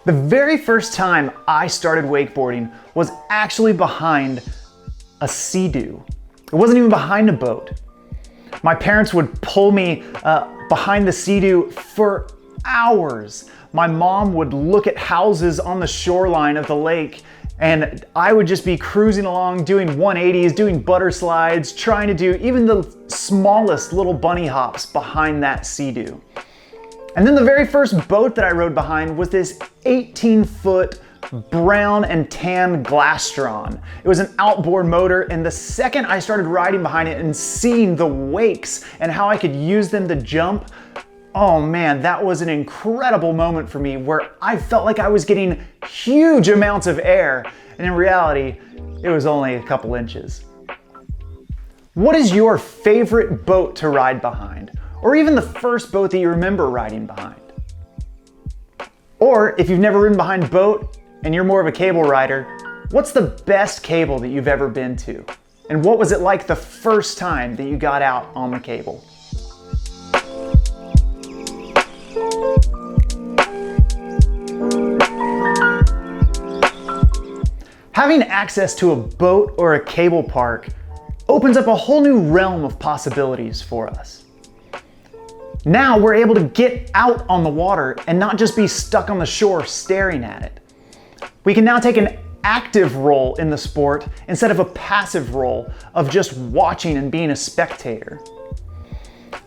The very first time I started wakeboarding was actually behind a Sea-Doo. It wasn't even behind a boat. My parents would pull me behind the Sea-Doo for hours. My mom would look at houses on the shoreline of the lake, and I would just be cruising along, doing 180s, doing butter slides, trying to do even the smallest little bunny hops behind that Sea-Doo. And then the very first boat that I rode behind was this 18-foot brown and tan Glastron. It was an outboard motor, and the second I started riding behind it and seeing the wakes and how I could use them to jump, oh man, that was an incredible moment for me where I felt like I was getting huge amounts of air, and in reality, it was only a couple inches. What is your favorite boat to ride behind? Or even the first boat that you remember riding behind? Or if you've never ridden behind a boat and you're more of a cable rider, what's the best cable that you've ever been to? And what was it like the first time that you got out on the cable? Having access to a boat or a cable park opens up a whole new realm of possibilities for us. Now we're able to get out on the water and not just be stuck on the shore staring at it. We can now take an active role in the sport instead of a passive role of just watching and being a spectator.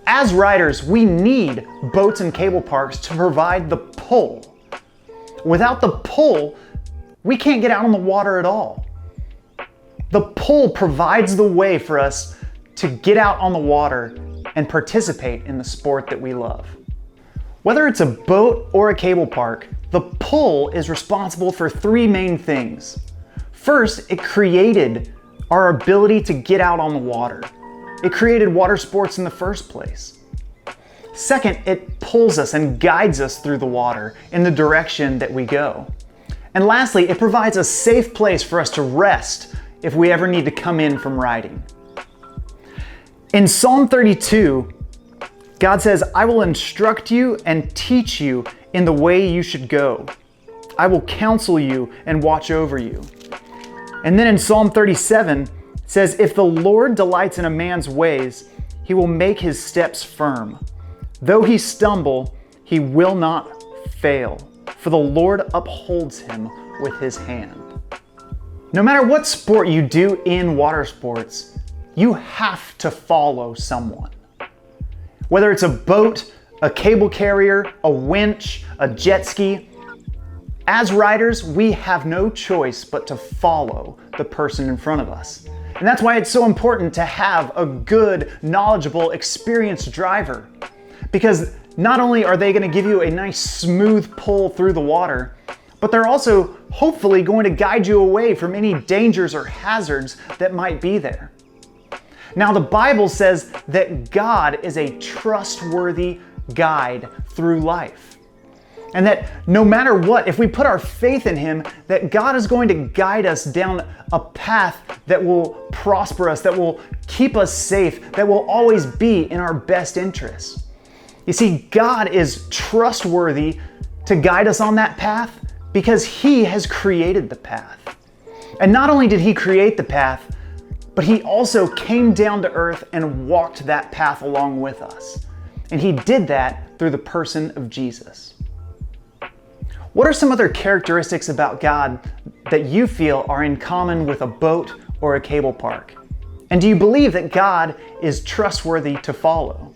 As riders, we need boats and cable parks to provide the pull. Without the pull, we can't get out on the water at all. The pull provides the way for us to get out on the water and participate in the sport that we love. Whether it's a boat or a cable park, the pull is responsible for three main things. First, it created our ability to get out on the water. It created water sports in the first place. Second, it pulls us and guides us through the water in the direction that we go. And lastly, it provides a safe place for us to rest if we ever need to come in from riding. In Psalm 32, God says, "I will instruct you and teach you in the way you should go. I will counsel you and watch over you." And then in Psalm 37, it says, "If the Lord delights in a man's ways, he will make his steps firm. Though he stumble, he will not fail, for the Lord upholds him with his hand." No matter what sport you do in water sports, you have to follow someone. Whether it's a boat, a cable carrier, a winch, a jet ski, as riders, we have no choice but to follow the person in front of us. And that's why it's so important to have a good, knowledgeable, experienced driver. Because not only are they going to give you a nice smooth pull through the water, but they're also hopefully going to guide you away from any dangers or hazards that might be there. Now, the Bible says that God is a trustworthy guide through life. And that no matter what, if we put our faith in Him, that God is going to guide us down a path that will prosper us, that will keep us safe, that will always be in our best interests. You see, God is trustworthy to guide us on that path because He has created the path. And not only did He create the path, but He also came down to earth and walked that path along with us. And He did that through the person of Jesus. What are some other characteristics about God that you feel are in common with a boat or a cable park? And do you believe that God is trustworthy to follow?